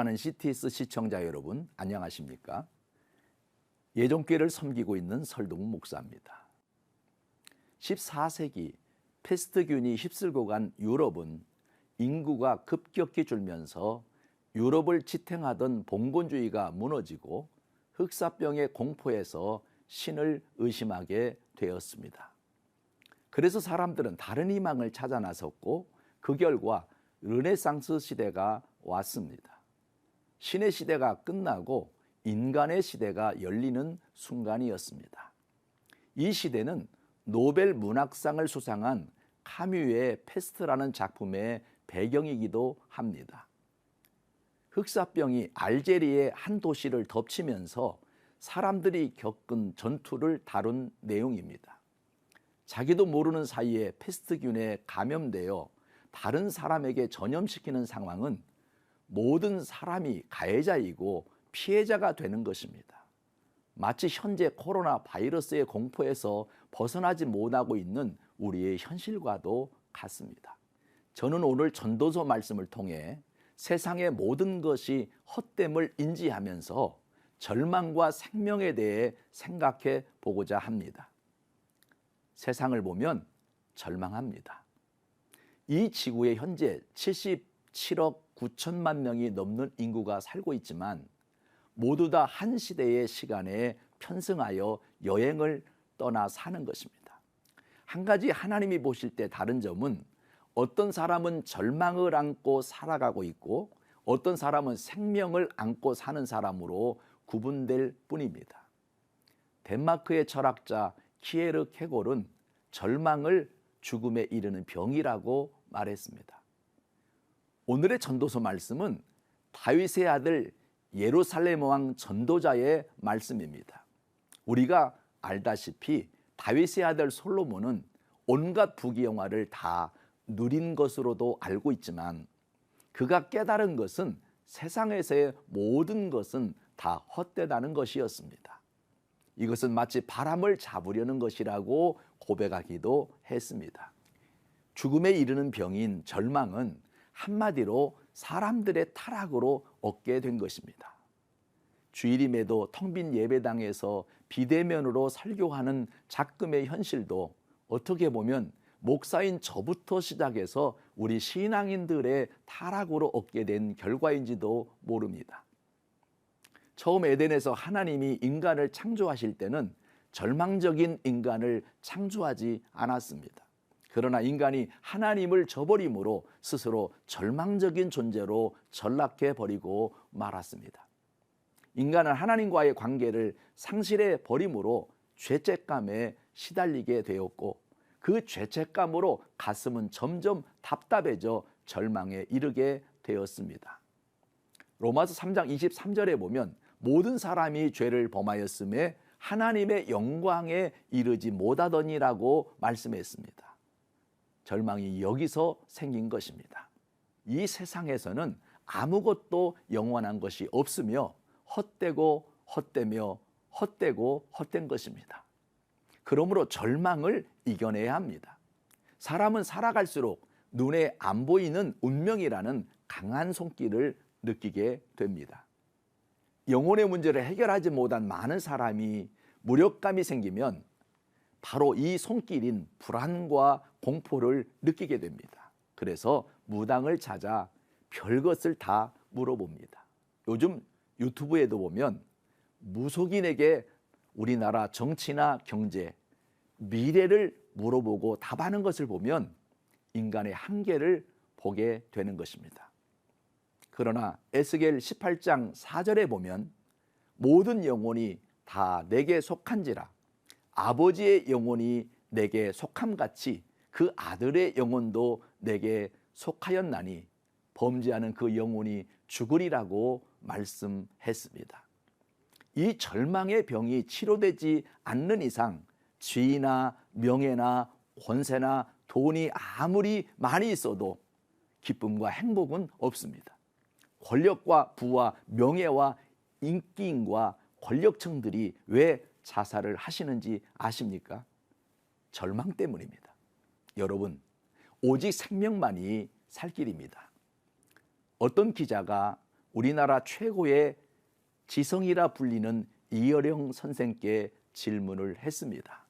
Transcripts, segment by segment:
사랑하는 CTS 시청자 여러분, 안녕하십니까? 예종교회를 섬기고 있는 설동훈 목사입니다. 14세기 패스트균이 휩쓸고 간 유럽은 인구가 급격히 줄면서 유럽을 지탱하던 봉건주의가 무너지고 흑사병의 공포에서 신을 의심하게 되었습니다. 그래서 사람들은 다른 희망을 찾아 나섰고 그 결과 르네상스 시대가 왔습니다. 신의 시대가 끝나고 인간의 시대가 열리는 순간이었습니다. 이 시대는 노벨 문학상을 수상한 카뮤의 페스트라는 작품의 배경이기도 합니다. 흑사병이 알제리의 한 도시를 덮치면서 사람들이 겪은 전투를 다룬 내용입니다. 자기도 모르는 사이에 패스트균에 감염되어 다른 사람에게 전염시키는 상황은 모든 사람이 가해자이고 피해자가 되는 것입니다. 마치 현재 코로나 바이러스의 공포에서 벗어나지 못하고 있는 우리의 현실과도 같습니다. 저는 오늘 전도서 말씀을 통해 세상의 모든 것이 헛됨을 인지하면서 절망과 생명에 대해 생각해 보고자 합니다. 세상을 보면 절망합니다. 이 지구에 현재 77억 9천만 명이 넘는 인구가 살고 있지만 모두 다 한 시대의 시간에 편승하여 여행을 떠나 사는 것입니다. 한 가지 하나님이 보실 때 다른 점은 어떤 사람은 절망을 안고 살아가고 있고 어떤 사람은 생명을 안고 사는 사람으로 구분될 뿐입니다. 덴마크의 철학자 키에르 케골은 절망을 죽음에 이르는 병이라고 말했습니다. 오늘의 전도서 말씀은 다윗의 아들 예루살렘 왕 전도자의 말씀입니다. 우리가 알다시피 다윗의 아들 솔로몬은 온갖 부귀영화를 다 누린 것으로도 알고 있지만 그가 깨달은 것은 세상에서의 모든 것은 다 헛되다는 것이었습니다. 이것은 마치 바람을 잡으려는 것이라고 고백하기도 했습니다. 죽음에 이르는 병인 절망은 한마디로 사람들의 타락으로 얻게 된 것입니다. 주일임에도 텅 빈 예배당에서 비대면으로 설교하는 작금의 현실도 어떻게 보면 목사인 저부터 시작해서 우리 신앙인들의 타락으로 얻게 된 결과인지도 모릅니다. 처음 에덴에서 하나님이 인간을 창조하실 때는 절망적인 인간을 창조하지 않았습니다. 그러나 인간이 하나님을 저버림으로 스스로 절망적인 존재로 전락해 버리고 말았습니다. 인간은 하나님과의 관계를 상실해 버림으로 죄책감에 시달리게 되었고 그 죄책감으로 가슴은 점점 답답해져 절망에 이르게 되었습니다. 로마서 3장 23절에 보면 모든 사람이 죄를 범하였음에 하나님의 영광에 이르지 못하더니라고 말씀했습니다. 절망이 여기서 생긴 것입니다. 이 세상에서는 아무것도 영원한 것이 없으며 헛되고 헛되며 헛되고 헛된 것입니다. 그러므로 절망을 이겨내야 합니다. 사람은 살아갈수록 눈에 안 보이는 운명이라는 강한 손길을 느끼게 됩니다. 영혼의 문제를 해결하지 못한 많은 사람이 무력감이 생기면 바로 이 손길인 불안과 공포를 느끼게 됩니다. 그래서 무당을 찾아 별것을 다 물어봅니다. 요즘 유튜브에도 보면 무속인에게 우리나라 정치나 경제, 미래를 물어보고 답하는 것을 보면 인간의 한계를 보게 되는 것입니다. 그러나 에스겔 18장 4절에 보면 모든 영혼이 다 내게 속한지라 아버지의 영혼이 내게 속함같이 그 아들의 영혼도 내게 속하였나니 범죄하는 그 영혼이 죽으리라고 말씀했습니다. 이 절망의 병이 치료되지 않는 이상 지위나 명예나 권세나 돈이 아무리 많이 있어도 기쁨과 행복은 없습니다. 권력과 부와 명예와 인기인과 권력층들이 왜 자살을 하시는지 아십니까? 절망 때문입니다. 여러분, 오직 생명만이 살 길입니다. 어떤 기자가 우리나라 최고의 지성이라 불리는 이어령 선생께 질문을 했습니다.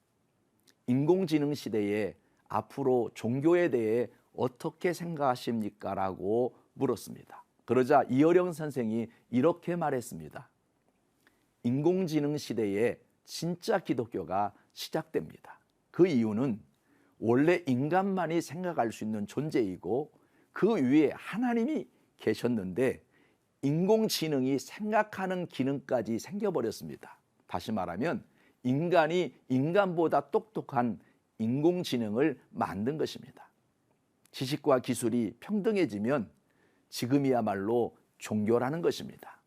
인공지능 시대에 앞으로 종교에 대해 어떻게 생각하십니까? 라고 물었습니다. 그러자 이어령 선생이 이렇게 말했습니다. 인공지능 시대에 진짜 기독교가 시작됩니다. 그 이유는 원래 인간만이 생각할 수 있는 존재이고 그 위에 하나님이 계셨는데 인공지능이 생각하는 기능까지 생겨버렸습니다. 다시 말하면 인간이 인간보다 똑똑한 인공지능을 만든 것입니다. 지식과 기술이 평등해지면 지금이야말로 종교라는 것입니다.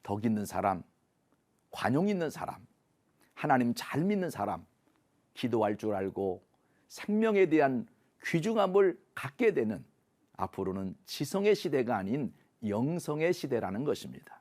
덕 있는 사람, 관용 있는 사람, 하나님 잘 믿는 사람, 기도할 줄 알고 생명에 대한 귀중함을 갖게 되는 앞으로는 지성의 시대가 아닌 영성의 시대라는 것입니다.